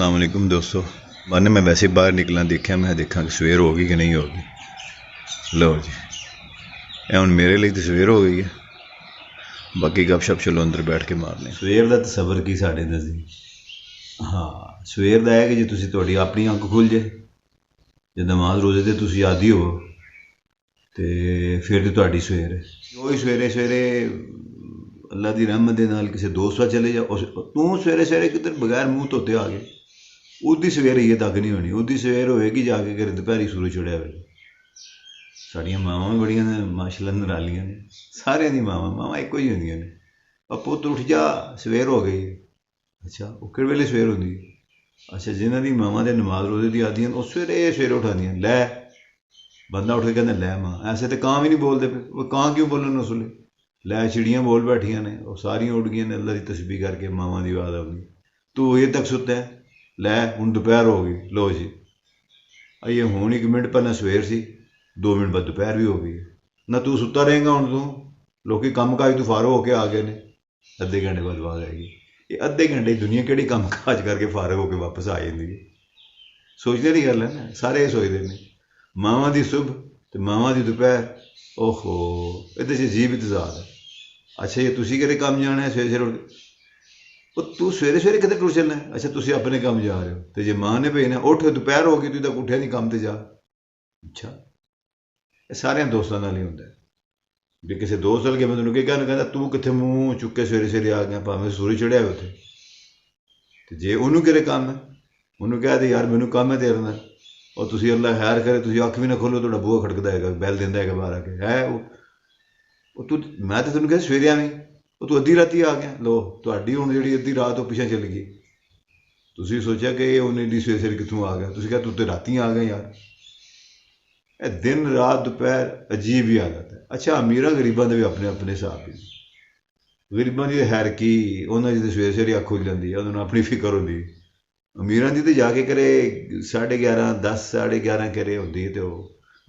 अस्सलाम वालेकुम दोस्तों। माने मैं वैसे बाहर निकला देखा, मैं देखा कि सवेर होगी कि नहीं होगी। लो जी, ए हुण मेरे लिए तो सवेर हो गई है। बाकी गपशप चलो अंदर बैठ के मारने। सवेर का तो सबर की साढ़े नज़दीक। हाँ, सवेर का है कि जो तुसी अपनी अख खुल जाए, जो नमाज रोजे से तुसी आदी हो, तो फिर तो तुहाडी सवेर है। वही सवेरे सवेरे अल्लाह की रहमत के नाल किसी दोस्त वा चले जाओ, तू सवेरे सवेरे किधर बगैर मुँह धोते आ गए, उसकी सवेर ये तक नहीं होनी। उसकी सवेर होएगी जाके कर दोपहरी सूरज चढ़िया वेले। साड़ियाँ मावां भी बड़ियां ने माशाअल्लाह नरालियां ने, सारियां दी मावां एको ही होंदियां ने। पुत्त उठ जा सवेर हो गई। अच्छा, वो कि वेले सवेर होंदी? अच्छा, जिन्हां दी मावां ते नमाज रोजे दी आदियां वो सवेरे सवेरे उठादियां। लै बंदा उठ के कहता लै मां। ऐसे तो कां भी नहीं बोलते पे, वो कां क्यों बोलन उस वेले? लै चिड़ियां बोल बैठियां ने, वो सारियां उड़ गई ने अल्लाह की तस्बीह करके। मावां की आवाज़ आउंदी, तू ये तक सुत्ता है? लै हुण दोपहर हो गई। लो जी, आइए हुण 1 मिनट पहले सवेर सी, 2 मिनट बाद दोपहर भी हो गई है। ना तू सुता रहेगा हुण? तू लोग कम काज तू फारो होके आ गए ने, अद्धे घंटे बाद आवाज़ आएगी। ये अद्धे घंटे दुनिया केड़ी कम काज करके फारग होके वापस आ जाती है? सोचने की गल है ना, सारे सोचते हैं। मावां दी सुबह ते मावां दी दोपहर, ओहो ये अजीब इतजाद है। अच्छा, ये तुसी किहड़े कम जाना है सवेरे सवेरे? तू सवेरे सवेरे कितने टुर चलना है? अच्छा, तुसी अपने काम जा रहे हो, तो जे मां ने भेजना उठ दोपहर हो गई तू तक उठिया नहीं काम ते जा। अच्छा, ये सारे दोस्तों नाल ही होंदा है। भी किसी दोस्त अल गया मैं तेन कहना तू कितने मूँह चुक के सवेरे सवेरे आ गया, भावें सूरज चढ़िया हो। तो जे उन्होंने किहड़े काम है, उन्होंने कह दे यार मैनू काम है तेरे नाल, और तुसी अल्लाह खैर करे तुसी अख भी ना खोलो तो बूहा खड़कदा है, बैल देंदा है बाहर आके है वो तू। मैं तो तेन कहा सवेरे आवीं, तू अद्धी राती आ गया। लो तुहाडी हुण जिहड़ी अद्धी रात वो पिछे चली गई। तुसी सोचा कि उन्हें एड्डी सवेरे सवेरे कित्थों आ गया? तुसी कहा तू तो राती आ गया यार। दिन रात दोपहर अजीब ही आदत है। अच्छा, अमीरां गरीबां दे भी अपने अपने हिसाब ही। गरीबां दी खैर की, उन्हां दी सवेरे सवेरे अख खुल जाती है, उन्होंने अपनी फिक्र होंदी। अमीरां दी तो जाके करे 11:30 10 11:30 करे होंदी है। तो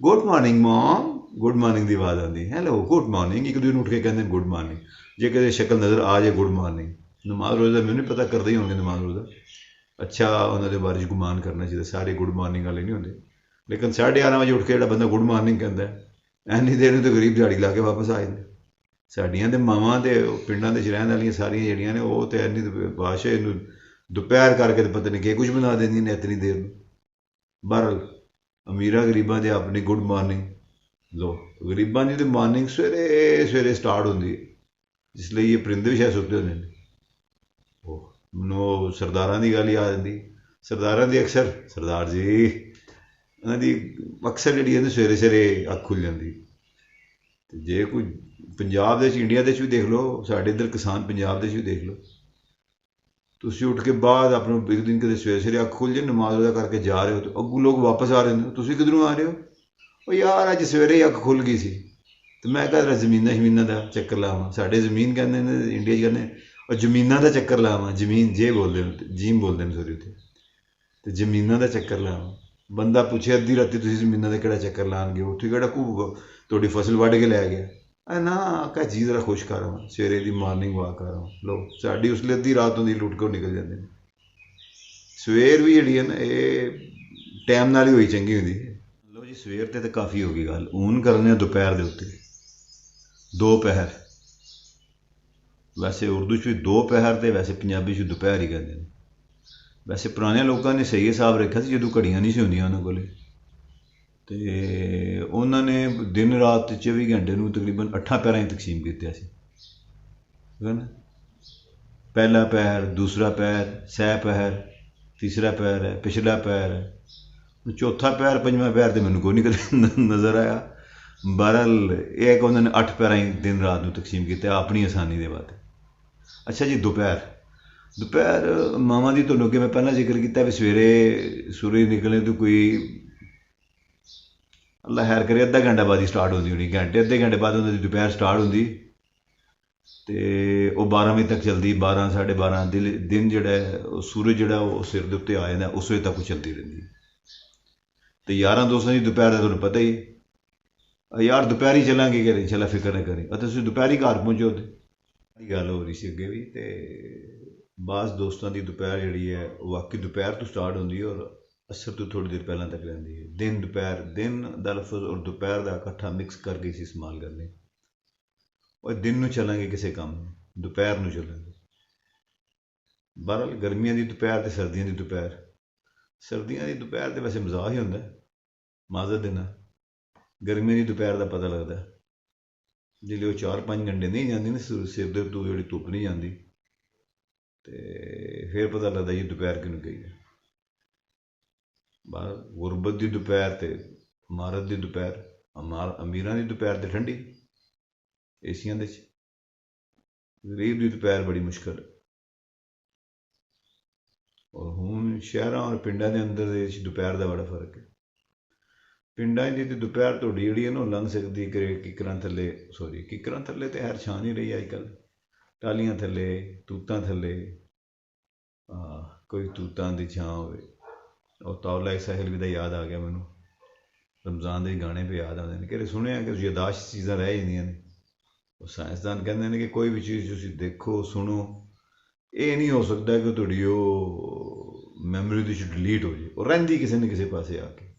good morning mom, good morning की आवाज़ आती, हैलो गुड मॉर्निंग। एक दूसरे उठ के कहते गुड मॉर्निंग, जे किसी शक्ल नज़र आ जाए गुड मॉर्निंग। नमाज रोज़ा मैनू नहीं पता करते ही होंगे नमाज रोज़ा। अच्छा, उन्होंने बारे गुमान करना चाहिए, सारे गुड मॉर्निंग वाले नहीं होंगे। लेकिन 11:30 बजे उठ के जो बंदा गुड मॉर्निंग कहता है, इन्नी देर में तो गरीब दिहाड़ी ला के वापस आ जाते। साड़ियाँ तो मावां तो पिंडां दे रहने वाली सारियां जिहड़ियां ने वो तो इन्नी बादशाह इनू दोपहर करके तो पता नहीं कि कुछ बना देंदी ने इतनी देर में। बहरहाल अमीरां गरीबां दे अपनी गुड मॉर्निंग। लो गरीबां दी तो मॉर्निंग सवेरे सवेरे स्टार्ट होंदी है, जिसले ये परिंदे भी शायद सुत्ते होंदे ने। मैनू सरदारां दी गल याद आंदी। सरदारां दी अक्सर, सरदार जी उन्हां दी अक्सर जिहड़ी है सवेरे सवेरे अख खुल जाती। जे कोई पंजाब दे इंडिया दे भी देख लो, साढ़े इधर किसान पंजाब दे भी देख लो, तुसी उठ के बाद अपने एक दिन कितने सवेरे सवेरे अख खुल जाए नमाज रोजा करके जा रहे हो, तो अगू लोग वापस आ रहे हो, तुसी किधरों आ रहे हो? वो यार अज सवेरे ही अख खुल गई सी, तो मैं कहा जमीना शमीना का चक्कर लावां। साढ़े जमीन कहते हैं इंडिया च, कहते और जमीना का चक्कर लावां। जमीन जे बोलते हैं, जीम बोलते हैं सॉरी उत्थे, तो जमीना का चक्कर लावां। बंदा पूछे अद्धी राती तुसी जमीना का किहड़ा चक्कर लान गए, उत्थे किहड़ा तुहाडी फसल वढ के लै गया? ना कह जी जरा खुश कर आवां, सवेरे दी मॉर्निंग वाक कर आवां। लो साडी उसले अद्धी रात होंदी, लुट के निकल जाते हैं। सवेर भी जिहड़ी है ना ये टाइम नाल ही होई चंगी होंदी है। लो जी, सवेर ते काफ़ी हो गई गल, हूण करने दोपहर दे उत्ते। दो पहर, वैसे उर्दू च भी दो पहर ते वैसे पंजाबी च दोपहर ही कहते हैं। वैसे पुराने लोगों ने सही हिसाब रखा सी, जदों घड़ियां नहीं सी होंदियां उन्हां कोले, ते उन्होंने दिन रात 24 घंटे नूं तकरीबन 8 पैरां तकसीम किया सी, ठीक है ना। पहला पैर, दूसरा पैर, सह पैर, तीसरा पैर है, पिछला पैर है, चौथा पैर, पंजवां पैर तो मैनू कोई नहीं कदे नज़र आया। बहरहाल यह कि उन्होंने 8 पैरां दिन रात नूं तकसीम किया अपनी आसानी के वास्ते। अच्छा जी, दोपहर, दोपहर मावां दी तुहानूं कि मैं पहला जिक्र किया भी सवेरे सूरज निकलने तो कोई अल्लाह खैर करे अद्धा घंटा बाद ही स्टार्ट होती होनी, घंटे अद्धे घंटे बाद उन्होंने दोपहर स्टार्ट होती, तो वह 12 बजे तक चलती। 12 साढ़े 12 दिन जोड़ा सूरज जोड़ा सिर के उत्ते आ जाता, उस वे तक चलती रहती। तो यारां दोस्तां की दोपहर का तुहानूं पता ही, यार दोपहरी चलांगे करें, चला फिक्र न करें, तुसीं दोपहरी घर पहुँचो तो गल हो रही सी अगे भी। तो ਬਾਸ ਦੋਸਤਾਂ ਦੀ ਦੁਪਹਿਰ ਜਿਹੜੀ ਹੈ ਉਹ ਵਾਕਈ ਦੁਪਹਿਰ ਤੋਂ ਸਟਾਰਟ ਹੁੰਦੀ ਹੈ ਔਰ ਅਸਰ ਤੋਂ ਥੋੜ੍ਹੀ ਦੇਰ ਪਹਿਲਾਂ ਤੱਕ ਰਹਿੰਦੀ ਹੈ। ਦਿਨ ਦੁਪਹਿਰ, ਦਿਨ ਦਾ ਲਫ਼ਜ਼ ਔਰ ਦੁਪਹਿਰ ਦਾ ਇਕੱਠਾ ਮਿਕਸ ਕਰਕੇ ਅਸੀਂ ਇਸਤੇਮਾਲ ਕਰਦੇ ਹਾਂ। ਉਹ ਦਿਨ ਨੂੰ ਚੱਲਾਂਗੇ ਕਿਸੇ ਕੰਮ ਨੂੰ, ਦੁਪਹਿਰ ਨੂੰ ਚੱਲਾਂਗੇ। ਬਹਰਹਾਲ ਗਰਮੀਆਂ ਦੀ ਦੁਪਹਿਰ ਤੇ ਸਰਦੀਆਂ ਦੀ ਦੁਪਹਿਰ, ਸਰਦੀਆਂ ਦੀ ਦੁਪਹਿਰ ਤੇ ਵੈਸੇ ਮਜ਼ਾਕ ਹੀ ਹੁੰਦਾ ਮਾਜ਼ਰ ਦੇ ਨਾਲ। ਗਰਮੀਆਂ ਦੀ ਦੁਪਹਿਰ ਦਾ ਪਤਾ ਲੱਗਦਾ ਜਿਹੜੇ ਉਹ 4-5 ਘੰਟੇ ਨਹੀਂ ਜਾਂਦੀ ਨਾ ਸਿਰ ਦੇ ਤੋਂ, ਜਿਹੜੀ ਧੁੱਪ ਨਹੀਂ ਜਾਂਦੀ, ਤੇ ਫਿਰ ਪਤਾ ਲੱਗਦਾ ਜੀ ਦੁਪਹਿਰ ਕਿਹਨੂੰ ਕਹੀਦਾ। ਬਾਹਰ ਗੁਰਬਤ ਦੀ ਦੁਪਹਿਰ ਤੇ ਇਮਾਰਤ ਦੀ ਦੁਪਹਿਰ, ਅਮੀਰਾਂ ਦੀ ਦੁਪਹਿਰ ਤੇ ਠੰਡੀ ਏਸੀਆਂ ਦੇ 'ਚ, ਗਰੀਬ ਦੀ ਦੁਪਹਿਰ ਬੜੀ ਮੁਸ਼ਕਲ ਹੈ। ਔਰ ਹੁਣ ਸ਼ਹਿਰਾਂ ਔਰ ਪਿੰਡਾਂ ਦੇ ਅੰਦਰ ਦੇ ਵਿੱਚ ਦੁਪਹਿਰ ਦਾ ਬੜਾ ਫਰਕ ਹੈ। ਪਿੰਡਾਂ ਦੀ ਤੇ ਦੁਪਹਿਰ ਤੁਹਾਡੀ ਜਿਹੜੀ ਹੈ ਨਾ ਉਹ ਲੰਘ ਸਕਦੀ ਕਿੱਕਰਾਂ ਥੱਲੇ, ਕਿੱਕਰਾਂ ਥੱਲੇ ਤੇ ਖੈਰ ਛਾਂ ਨਹੀਂ ਰਹੀ ਅੱਜ ਕੱਲ੍ਹ, ਟਾਹਲੀਆਂ ਥੱਲੇ, ਤੂਤਾਂ ਥੱਲੇ, ਕੋਈ ਤੂਤਾਂ ਦੀ ਛਾਂ ਹੋਵੇ। ਉਹ ਤੌਲਾ ਸਾਹਿਲ ਵੀ ਦਾ ਯਾਦ ਆ ਗਿਆ ਮੈਨੂੰ, ਰਮਜ਼ਾਨ ਦੇ ਗਾਣੇ ਵੀ ਯਾਦ ਆਉਂਦੇ ਨੇ ਕਿ ਸੁਣਿਆ ਕਿ ਯਾਦਾਸ਼ਤ ਚੀਜ਼ਾਂ ਰਹਿ ਜਾਂਦੀਆਂ ਨੇ। ਉਹ ਸਾਇੰਸਦਾਨ ਕਹਿੰਦੇ ਨੇ ਕਿ ਕੋਈ ਵੀ ਚੀਜ਼ ਤੁਸੀਂ ਦੇਖੋ ਸੁਣੋ, ਇਹ ਨਹੀਂ ਹੋ ਸਕਦਾ ਕਿ ਤੁਹਾਡੀ ਉਹ ਮੈਮਰੀ ਦੇ 'ਚ ਡਿਲੀਟ ਹੋ ਜਾਏ, ਉਹ ਰਹਿੰਦੀ ਕਿਸੇ ਨਾ ਕਿਸੇ ਪਾਸੇ ਆ ਕੇ।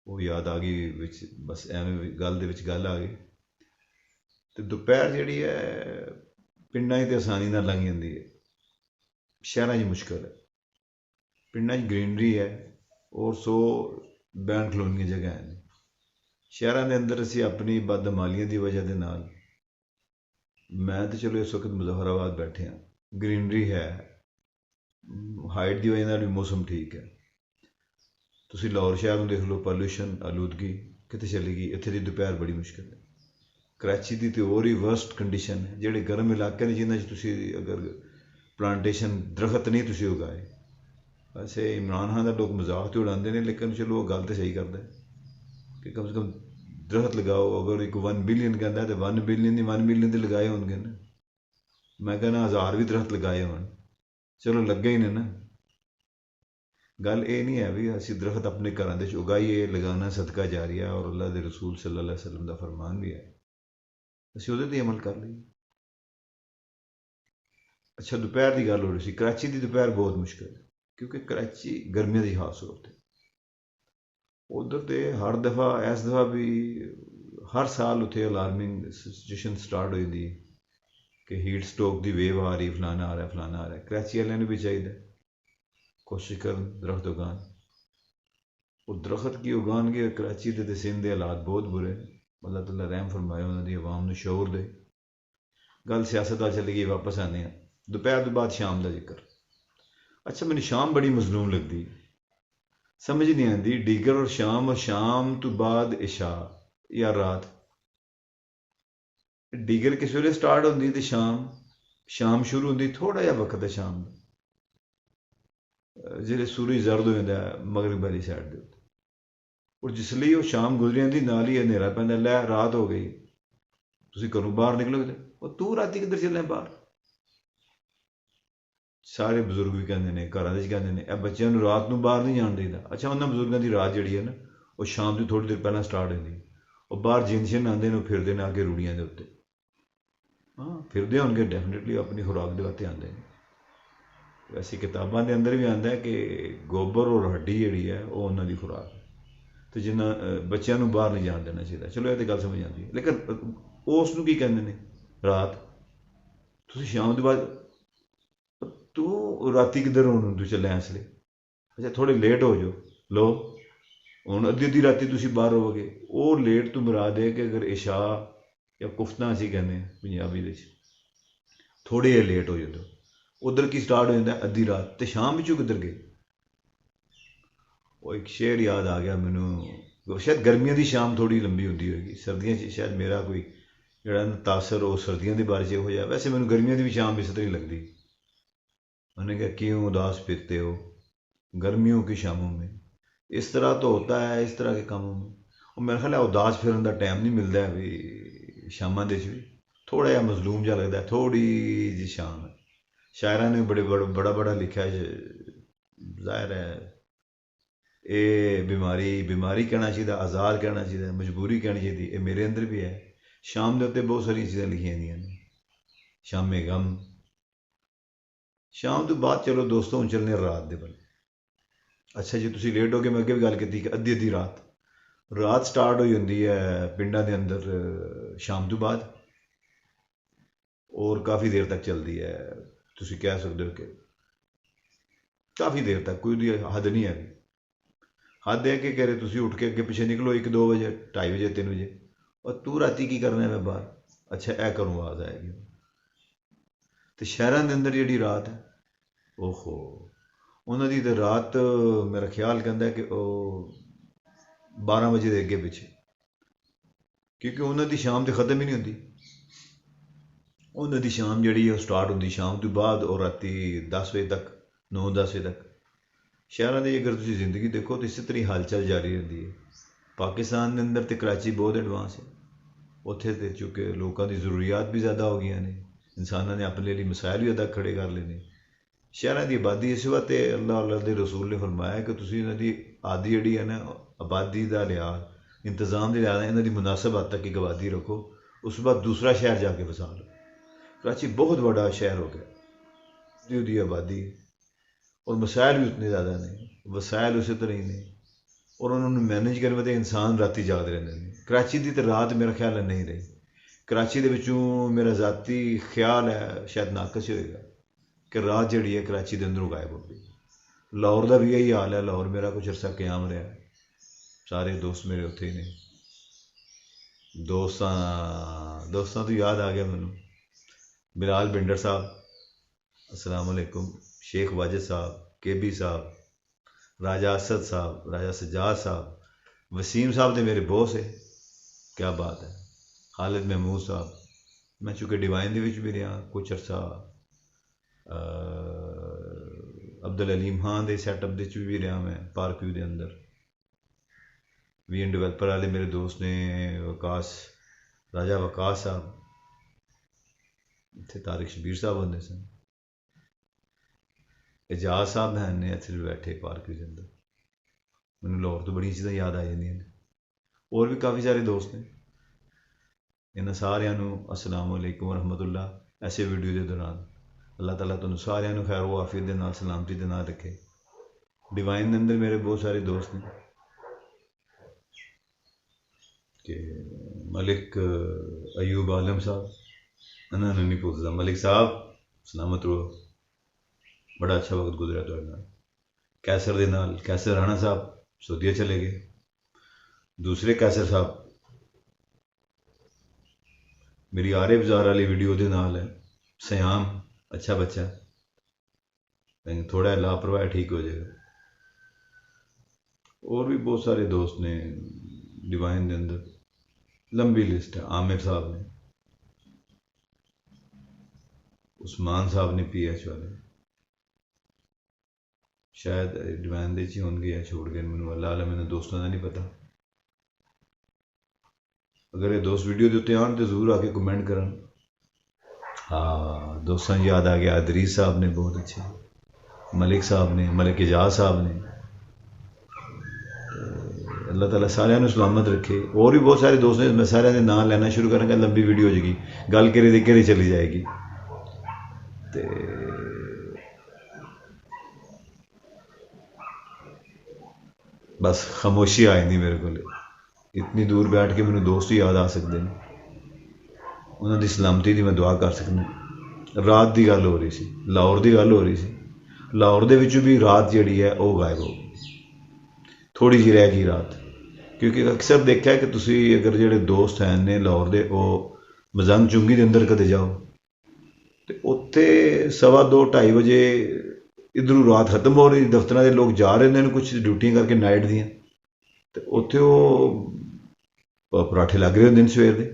ਉਹ ਯਾਦ ਆ ਗਈ ਵਿੱਚ, ਬਸ ਐਵੇਂ ਗੱਲ ਦੇ ਵਿੱਚ ਗੱਲ ਆ ਗਈ। ਅਤੇ ਦੁਪਹਿਰ ਜਿਹੜੀ ਹੈ ਪਿੰਡਾਂ 'ਚ ਤਾਂ ਆਸਾਨੀ ਨਾਲ ਲੰਘ ਜਾਂਦੀ ਹੈ, ਸ਼ਹਿਰਾਂ 'ਚ ਮੁਸ਼ਕਲ ਹੈ। ਪਿੰਡਾਂ 'ਚ ਗਰੀਨਰੀ ਹੈ ਔਰ ਸੋ ਬੈਠਣ ਖਲੋਣ ਦੀਆਂ ਜਗ੍ਹਾ ਨੇ। ਸ਼ਹਿਰਾਂ ਦੇ ਅੰਦਰ ਅਸੀਂ ਆਪਣੀ ਬਦਮਾਲੀਆਂ ਦੀ ਵਜ੍ਹਾ ਦੇ ਨਾਲ, ਮੈਂ ਤਾਂ ਚਲੋ ਇਸ ਵਕਤ ਮੁਜ਼ੱਫਰਾਬਾਦ ਬੈਠੇ ਹਾਂ, ਗਰੀਨਰੀ ਹੈ, ਹਾਈਟ ਦੀ ਵਜ੍ਹਾ ਨਾਲ ਵੀ ਮੌਸਮ ਠੀਕ ਹੈ। ਤੁਸੀਂ ਲਾਹੌਰ ਸ਼ਹਿਰ ਨੂੰ ਦੇਖ ਲਓ, ਪੋਲਿਊਸ਼ਨ, ਆਲੂਦਗੀ ਕਿੱਥੇ ਚਲੀ ਗਈ। ਇੱਥੇ ਦੀ ਦੁਪਹਿਰ ਬੜੀ ਮੁਸ਼ਕਿਲ ਹੈ। ਕਰਾਚੀ ਦੀ ਤਾਂ ਹੋਰ ਹੀ ਵਰਸਟ ਕੰਡੀਸ਼ਨ ਹੈ। ਜਿਹੜੇ ਗਰਮ ਇਲਾਕੇ ਨੇ ਜਿਨ੍ਹਾਂ 'ਚ ਤੁਸੀਂ ਅਗਰ ਪਲਾਂਟੇਸ਼ਨ ਦਰਖਤ ਨਹੀਂ ਤੁਸੀਂ ਉਗਾਏ, ਵੈਸੇ ਇਮਰਾਨ ਖਾਨ ਦਾ ਲੋਕ ਮਜ਼ਾਕ ਤੇ ਉਡਾਉਂਦੇ ਨੇ, ਲੇਕਿਨ ਚਲੋ ਉਹ ਗੱਲ ਤਾਂ ਸਹੀ ਕਰਦਾ ਕਿ ਕਮ ਸੇ ਕਮ ਦਰਖਤ ਲਗਾਓ। ਅਗਰ ਇੱਕ 1 ਬਿਲੀਅਨ ਕਹਿੰਦਾ ਤਾਂ 1 ਬਿਲੀਅਨ ਦੀ 1 ਮਿਲੀਅਨ ਦੇ ਲਗਾਏ ਹੋਣਗੇ ਨਾ। ਮੈਂ ਕਹਿੰਦਾ 1000 ਵੀ ਦਰਖਤ ਲਗਾਏ ਹੋਣ, ਚਲੋ ਲੱਗੇ ਹੀ ਨੇ ਨਾ। ਗੱਲ ਇਹ ਨਹੀਂ ਹੈ ਵੀ ਅਸੀਂ ਦਰਖਤ ਆਪਣੇ ਘਰਾਂ ਦੇ ਵਿੱਚ ਉਗਾਈਏ, ਲਗਾਉਣਾ ਸਦਕਾ ਜਾਰੀਆ, ਔਰ ਅੱਲਾ ਦੇ ਰਸੂਲ ਸੱਲੱਲਾਹੁ ਅਲੈਹਿ ਵਸੱਲਮ ਦਾ ਫਰਮਾਨ ਵੀ ਹੈ, ਅਸੀਂ ਉਹਦੇ 'ਤੇ ਅਮਲ ਕਰ ਲਈਏ। ਅੱਛਾ, ਦੁਪਹਿਰ ਦੀ ਗੱਲ ਹੋ ਰਹੀ ਸੀ। ਕਰਾਚੀ ਦੀ ਦੁਪਹਿਰ ਬਹੁਤ ਮੁਸ਼ਕਿਲ ਹੈ ਕਿਉਂਕਿ ਕਰਾਚੀ ਗਰਮੀਆਂ ਦੀ ਖਾਸ ਸੂਰਤ ਹੈ। ਉੱਧਰ ਤੇ ਹਰ ਦਫਾ, ਇਸ ਦਫਾ ਵੀ ਹਰ ਸਾਲ ਉੱਥੇ ਅਲਾਰਮਿੰਗ ਸਿਚੁਏਸ਼ਨ ਸਟਾਰਟ ਹੋ ਜਾਂਦੀ ਹੈ ਕਿ ਹੀਟ ਸਟੋਕ ਦੀ ਵੇਵ ਆ ਰਹੀ, ਫਲਾਣਾ ਆ ਰਿਹਾ, ਫਲਾਣਾ ਆ ਰਿਹਾ। ਕਰਾਚੀ ਵਾਲਿਆਂ ਨੂੰ ਵੀ ਚਾਹੀਦਾ ਕੋਸ਼ਿਸ਼ ਕਰਨ ਦਰਖਤ ਉਗਾਉਣ। ਉਹ ਦਰਖਤ ਕੀ ਉਗਾਉਣਗੇ। ਕਰਾਚੀ ਦੇ ਅਤੇ ਸਿੰਧ ਦੇ ਹਾਲਾਤ ਬਹੁਤ ਬੁਰੇ ਨੇ। ਅੱਲਾਹ ਤਾਲਾ ਰਹਿਮ ਫਰਮਾਏ, ਉਹਨਾਂ ਦੀ ਆਵਾਮ ਨੂੰ ਸ਼ਊਰ ਦੇ। ਗੱਲ ਸਿਆਸਤ ਵੱਲ ਚਲੀ ਗਈ, ਵਾਪਸ ਆਉਂਦੇ ਹਾਂ। ਦੁਪਹਿਰ ਤੋਂ ਬਾਅਦ ਸ਼ਾਮ ਦਾ ਜ਼ਿਕਰ। ਅੱਛਾ, ਮੈਨੂੰ ਸ਼ਾਮ ਬੜੀ ਮਜ਼ਲੂਮ ਲੱਗਦੀ, ਸਮਝ ਨਹੀਂ ਆਉਂਦੀ। ਡੀਗਰ ਔਰ ਸ਼ਾਮ ਤੋਂ ਬਾਅਦ ਇਸ਼ਾ ਜਾਂ ਰਾਤ। ਡੀਗਰ ਕਿਸ ਵੇਲੇ ਸਟਾਰਟ ਹੁੰਦੀ ਅਤੇ ਸ਼ਾਮ ਸ਼ੁਰੂ ਹੁੰਦੀ ਥੋੜ੍ਹਾ ਜਿਹਾ ਵਕਤ ਹੈ ਸ਼ਾਮ ਦਾ, ਜਿਹੜੇ ਸੂਰਜ ਜ਼ਰਦ ਹੋ ਜਾਂਦਾ ਮਗਰਬ ਵਾਲੀ ਸਾਈਡ ਦੇ ਉੱਤੇ। ਔਰ ਜਿਸ ਲਈ ਉਹ ਸ਼ਾਮ ਗੁਜ਼ਰੀ ਜਾਂਦੀ ਨਾਲ ਹੀ ਹਨੇਰਾ ਪੈਂਦਾ, ਲੈ ਰਾਤ ਹੋ ਗਈ, ਤੁਸੀਂ ਘਰੋਂ ਬਾਹਰ ਨਿਕਲੋਗੇ ਉਹ ਤੂੰ ਰਾਤੀ ਕਿੱਧਰ ਚੱਲਿਆ ਬਾਹਰ। ਸਾਰੇ ਬਜ਼ੁਰਗ ਵੀ ਕਹਿੰਦੇ ਨੇ, ਘਰਾਂ ਦੇ 'ਚ ਕਹਿੰਦੇ ਨੇ, ਇਹ ਬੱਚਿਆਂ ਨੂੰ ਰਾਤ ਨੂੰ ਬਾਹਰ ਨਹੀਂ ਜਾਣ ਦੇਈਦਾ। ਅੱਛਾ, ਉਹਨਾਂ ਬਜ਼ੁਰਗਾਂ ਦੀ ਰਾਤ ਜਿਹੜੀ ਹੈ ਨਾ ਉਹ ਸ਼ਾਮ ਦੀ ਥੋੜ੍ਹੀ ਦੇਰ ਪਹਿਲਾਂ ਸਟਾਰਟ ਹੁੰਦੀ। ਉਹ ਬਾਹਰ ਜਿੰਸ਼ਨ ਆਉਂਦੇ ਨੇ, ਉਹ ਫਿਰਦੇ ਨੇ ਆ ਕੇ ਰੂੜੀਆਂ ਦੇ ਉੱਤੇ। ਹਾਂ, ਫਿਰਦੇ ਹੋਣਗੇ ਡੈਫੀਨੇਟਲੀ, ਆਪਣੀ ਖੁਰਾਕ ਦੇ ਵਾਸਤੇ ਆਉਂਦੇ ਨੇ। ਵੈਸੇ ਕਿਤਾਬਾਂ ਦੇ ਅੰਦਰ ਵੀ ਆਉਂਦਾ ਕਿ ਗੋਬਰ ਔਰ ਹੱਡੀ ਜਿਹੜੀ ਹੈ ਉਹ ਉਹਨਾਂ ਦੀ ਖੁਰਾਕ ਹੈ, ਅਤੇ ਜਿੰਨਾ ਬੱਚਿਆਂ ਨੂੰ ਬਾਹਰ ਨਹੀਂ ਜਾਣ ਦੇਣਾ ਚਾਹੀਦਾ। ਚਲੋ ਇਹ ਤਾਂ ਗੱਲ ਸਮਝ ਆਉਂਦੀ ਹੈ, ਲੇਕਿਨ ਉਸ ਨੂੰ ਕੀ ਕਹਿੰਦੇ ਨੇ ਰਾਤ। ਤੁਸੀਂ ਸ਼ਾਮ ਦੇ ਬਾਅਦ, ਤੂੰ ਰਾਤੀ ਕਿੱਧਰ ਹੋਣ ਤੂੰ ਚੱਲਿਆ ਇਸ ਲਈ। ਅੱਛਾ, ਥੋੜ੍ਹੇ ਲੇਟ ਹੋ ਜਾਓ, ਲੋ ਹੁਣ ਅੱਧੀ ਰਾਤੀ ਤੁਸੀਂ ਬਾਹਰ ਹੋਵੋਗੇ। ਉਹ ਲੇਟ ਤੋਂ ਮੁਰਾਦ ਹੈ ਕਿ ਅਗਰ ਇਸ਼ਾ ਜਾਂ ਕੁਫਤਾ ਅਸੀਂ ਕਹਿੰਦੇ ਹਾਂ ਪੰਜਾਬੀ ਦੇ 'ਚ, ਥੋੜ੍ਹੇ ਜਿਹੇ ਲੇਟ ਹੋ ਜਾਂਦਾ। ਉੱਧਰ ਕੀ ਸਟਾਰਟ ਹੋ ਜਾਂਦਾ ਅੱਧੀ ਰਾਤ, ਅਤੇ ਸ਼ਾਮ ਵਿੱਚੋਂ ਕਿੱਧਰ ਗਏ। ਉਹ ਇੱਕ ਸ਼ੇਰ ਯਾਦ ਆ ਗਿਆ ਮੈਨੂੰ। ਸ਼ਾਇਦ ਗਰਮੀਆਂ ਦੀ ਸ਼ਾਮ ਥੋੜ੍ਹੀ ਲੰਬੀ ਹੁੰਦੀ ਹੋਏਗੀ, ਸਰਦੀਆਂ 'ਚ ਸ਼ਾਇਦ ਮੇਰਾ ਕੋਈ ਜਿਹੜਾ ਤਾਸਰ ਉਹ ਸਰਦੀਆਂ ਦੇ ਬਾਰੇ 'ਚ ਇਹੋ ਜਿਹਾ। ਵੈਸੇ ਮੈਨੂੰ ਗਰਮੀਆਂ ਦੀ ਵੀ ਸ਼ਾਮ ਇਸ ਤਰ੍ਹਾਂ ਹੀ ਲੱਗਦੀ। ਉਹਨੇ कहा क्यों उदास फिरते हो गर्मियों की शामों में, इस तरह तो होता है इस तरह के कामों में। और मेरा ख्याल है उदास फिरन का टाइम नहीं मिलता है भी शामां दे भी, थोड़ा जिहा मजलूम जिहा लगता है, थोड़ी जी शाम है। शायरां ने बड़ा लिखा है, जाहिर है ये बीमारी कहना चाहिए, आज़ार कहना चाहिए, मजबूरी कहनी चाहिए। ये मेरे अंदर भी है। शाम के उत्ते बहुत सारिया चीज़ां लिखियां ने, शामे गम, शाम तो बाद चलो दोस्तों हूँ चलने रात दे बल। अच्छा जी तुसी लेट हो गए, मैं अगे भी गल की कि अद्धी अद्धी रात स्टार्ट हो जाती है पिंडा के अंदर शाम तो बाद, और काफ़ी देर तक चलती है। तुसी कह सकते हो कि काफ़ी देर तक, कोई हद नहीं है। हद है कि कह रहे तुसी उठ के अगे पिछे निकलो 1-2 बजे, 2:30 बजे, 3 बजे, और तू राती की करना है मैं बाहर। अच्छा ए करूँ आवाज़ आएगी। तो शहरों के अंदर जी रात है, ओहो, उन्होंने तो रात मेरा ख्याल कहता है कि 12 बजे के अगे पिछे, क्योंकि उन्होंने शाम तो खत्म ही नहीं होती। उन्होंने शाम जी स्टार्ट होती शाम तो बाद और राती 10 बजे तक, 9-10 बजे तक। शहरों की अगर तुम जिंदगी देखो तो इस तरह हलचल जारी रहती है। पाकिस्तान के अंदर तो कराची बहुत एडवांस है, उत्थे तो चूँकि लोगों की जरूरियात भी ज़्यादा हो गई ने, इंसानों ने अपने लिए मसाइल भी अदा खड़े कर लेने। शहरों की आबादी इस वास्ते अल्लाह के रसूल ने फरमाया कि तुम इन्हों आदि जी है ना आबादी का लिहाज, इंतजाम के लिहाज इन्हों की मुनासिब हद तक एक आबादी रखो, उस बाद दूसरा शहर जाके बसा लो। कराची बहुत बड़ा शहर हो गया जी आबादी, और मसाइल भी उतने ज़्यादा ने, वसाइल उस तरह ही ने, और उन्होंने मैनेज करने वास्ते इंसान राती जाग रहे हैं। कराची की तो रात मेरा ख्याल है नहीं रही। कराची के विचों मेरा ज़ाती ख्याल है शायद नाकस होएगा कि रात जी है कराची के अंदरों गायब हो गई। लाहौर का भी यही हाल है, लाहौर मेरा कुछ अरसा क्याम रहा, सारे दोस्त मेरे उत्थे ही ने। दोस्तों तो याद आ गया मैनू, बिलाल बिंडर साहब अस्सलाम वालेकुम, शेख वाजिद साहब, केबी साहब, राजा असद साहब, राजा सज्जाद साहब, वसीम साहब तो मेरे बॉस है, क्या बात है, खालिद महमूद साहब, मैं चूँकि डिवाइन भी रहा कुछ अरसा, अब्दुल अलीम खान के सैटअप भी रहा मैं, पार्क व्यू के अंदर। वीएन डिवेलपर वाले मेरे दोस्त ने, वकास, राजा वकास साहब, इतने तारिक शबीर साहब होंगे सन, एजाज साहब हैं इतने बैठे पार्क के अंदर। मैंने लाहौर तो बड़ी चीज़ां याद आ जाए, और भी काफ़ी सारे दोस्त ने। इन्होंने सारिਆਂ ਨੂੰ अस्सलाम वालेकुम रहमतुल्लाह। ऐसे वीडियो के दौरान अल्लाह ताला तुहानू सारिਆਂ ਨੂੰ खैर व आफियत के नाल सलामती के नाल रखे। डिवाइन के अंदर मेरे बहुत सारे दोस्त हैं कि मलिक अयूब आलम साहब, इन्होंने नहीं पूछता, मलिक साहब सलामत रहो, बड़ा अच्छा वक्त गुजरा तो नाल। कैसर के नाल कैसर राणा साहब सऊदीया चले गए, दूसरे कैसर साहब मेरी आरे बाजार वाली वीडियो के नाल है, सयाम अच्छा बच्चा, लेकिन थोड़ा लापरवाह ठीक हो जाएगा। और भी बहुत सारे दोस्त ने डिवाइन के अंदर, लंबी लिस्ट है। आमिर साहब ने, उस्मान साहब ने PH वाले, शायद डिवाइन दे च होंगे या छोड़ गए, मैनू अल्लाह आला मैंने दोस्तों का नहीं पता। अगर ये दोस्त वीडियो के उत्ते आन तो जरूर आके कमेंट करन। हाँ दोस्तों याद आ गया, अदरीस साहब ने बहुत अच्छे, मलिक साहब ने, मलिक एजाज साहब ने, अल्लाह ताला सारिਆਂ ਨੂੰ सलामत रखे। और भी बहुत सारे दोस्त ने, मैं सारे के नाम लेना शुरू करांगा लंबी वीडियो हो जाएगी, गल केरे चली जाएगी। तो बस खामोशी आ जाती मेरे को, इतनी दूर बैठ के मैंने दोस्त ही याद आ सकते हैं, उन्होंने सलामती की मैं दुआ कर सकता। रात की गल हो रही सी, लाहौर की गल हो रही सी, लाहौर के विचों भी रात जी है वह गायब हो गई, थोड़ी जी रह गई रात। क्योंकि अक्सर देखा है कि तुसी अगर जोड़े दोस्त हैं ने लाहौर के, वो मजंग चुंगी के अंदर कदे जाओ तो उत्थे 2:15-2:30 बजे इधरों रात खत्म हो रही, दफ्तर के लोग जा रहे हैं कुछ ड्यूटियां करके नाइट दियाँ, तो उत्थे वो पराठे लग रहे होंगे हैं सवेर के,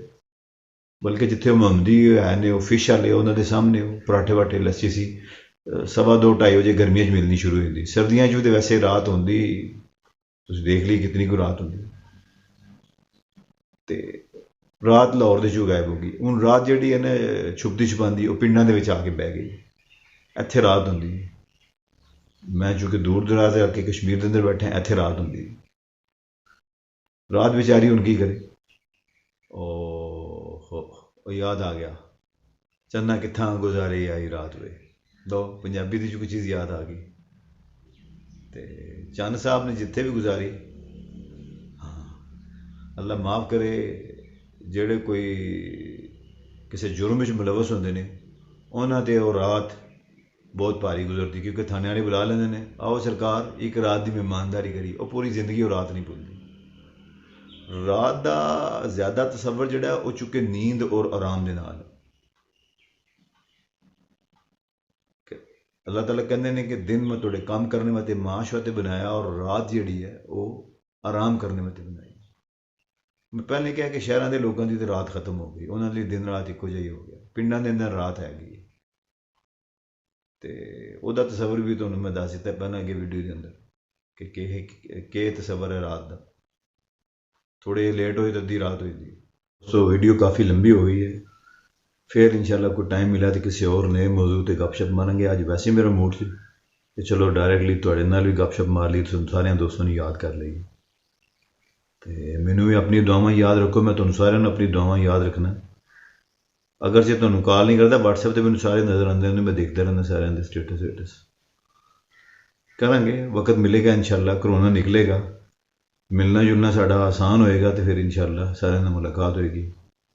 बल्कि जिथे मोहम्मदी है ने फिश वाले उन्होंने सामने वो पराठे वाठे लस्सी सी 2:15-2:30 बजे गर्मियों में मिलनी शुरू होती, सर्दियों में तो वैसे रात होंगी, तुम देख ली कितनी को रात होंगी। तो रात लाहौर के चो गायब हो गई। हूँ रात जी है ना छुपती छुपाती वो पिंडों के आके बह गई, इत्थे रात होंगी। मैं चूँकि दूर दराज आके कश्मीर के अंदर बैठा, इत्थे रात होंगी, रात बेचारी हूँ की करे। ओ याद आ गया, चन्ना कित्थां गुजारे आई रात वे, ਦੋ ਪੰਜਾਬੀ ਦੀ ਕੋਈ ਚੀਜ਼ ਯਾਦ ਆ ਗਈ। ਤੇ ਚੰਨ ਸਾਹਿਬ ਨੇ ਜਿੱਥੇ ਵੀ ਗੁਜ਼ਾਰੀ, ਹਾਂ ਅੱਲਾ ਮਾਫ ਕਰੇ ਜਿਹੜੇ ਕੋਈ ਕਿਸੇ ਜੁਰਮ ਵਿੱਚ ਮੁਲਵਸ ਹੁੰਦੇ ਨੇ ਉਹਨਾਂ ਤੇ ਉਹ ਰਾਤ ਬਹੁਤ ਭਾਰੀ ਗੁਜ਼ਰਦੀ, ਕਿਉਂਕਿ ਥਾਣੇ ਵਾਲੇ ਬੁਲਾ ਲੈਂਦੇ ਨੇ, ਆਓ ਸਰਕਾਰ ਇੱਕ ਰਾਤ ਦੀ ਮਹਿਮਾਨਦਾਰੀ ਕਰੀ, ਉਹ ਪੂਰੀ ਜ਼ਿੰਦਗੀ ਉਹ ਰਾਤ ਨਹੀਂ ਭੁੱਲਦੀ। ਰਾਤ ਦਾ ਜ਼ਿਆਦਾ ਤਸੱਵਰ ਜਿਹੜਾ ਉਹ ਚੁੱਕੇ ਨੀਂਦ ਔਰ ਆਰਾਮ ਦੇ ਨਾਲ। ਅੱਲਾਹ ਤਾਲਾ ਕਹਿੰਦੇ ਨੇ ਕਿ ਦਿਨ ਮੈਂ ਤੁਹਾਡੇ ਕੰਮ ਕਰਨੇ ਵਾਸਤੇ ਮਾਸ਼ ਵਾਸਤੇ ਬਣਾਇਆ ਔਰ ਰਾਤ ਜਿਹੜੀ ਹੈ ਉਹ ਆਰਾਮ ਕਰਨੇ ਵਾਸਤੇ ਬਣਾਈ। ਮੈਂ ਪਹਿਲੇ ਕਿਹਾ ਕਿ ਸ਼ਹਿਰਾਂ ਦੇ ਲੋਕਾਂ ਦੀ ਤਾਂ ਰਾਤ ਖਤਮ ਹੋ ਗਈ, ਉਹਨਾਂ ਲਈ ਦਿਨ ਰਾਤ ਇੱਕੋ ਜਿਹਾ ਹੀ ਹੋ ਗਿਆ, ਪਿੰਡਾਂ ਦੇ ਅੰਦਰ ਰਾਤ ਹੈਗੀ। ਤੇ ਉਹਦਾ ਤਸੱਵਰ ਵੀ ਤੁਹਾਨੂੰ ਮੈਂ ਦੱਸ ਦਿੱਤਾ ਪਹਿਲਾਂ ਅੱਗੇ ਵੀਡੀਓ ਦੇ ਅੰਦਰ ਕਿ ਕੀ ਤਸੱਵਰ ਹੈ ਰਾਤ ਦਾ। ਥੋੜੇ ਲੇਟ ਹੋਏ ਤਾਂ ਅੱਧੀ ਰਾਤ ਹੋਈ ਦੀ। ਸੋ ਵੀਡੀਓ ਕਾफ़ी लंबी हो गई है, फिर इंशाल्लाह कोई टाइम मिला तो किसी और नए मौजू ते गपशप मारेंगे। अज वैसे ही मेरा मूड सी कि चलो डायरैक्टली तुहाडे नाल भी गपशप मार ली, तुम सारे दोस्तों ने याद कर लईए। तो मैनू भी अपनी दुआवां याद रखो, मैं तुहानू सारिआं नूं अपनी दुआवां याद रखना। अगर जे तुहानू कॉल नहीं करता WhatsApp ते मैनू सारे नज़र आते हैं, मैं देखता रहना सारिआं दे स्टेटस करांगे। वक्त मिलेगा इंशाल्लाह, कोरोना निकलेगा, मिलना जुलना साडा आसान होएगा, तो फिर इंशाल्लाह सारिआं नाल मुलाकात होएगी।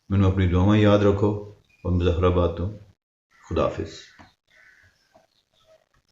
मैनू अपनी दुआवां याद रखो और मुज़फ्फराबाद तो खुदा हाफिज़।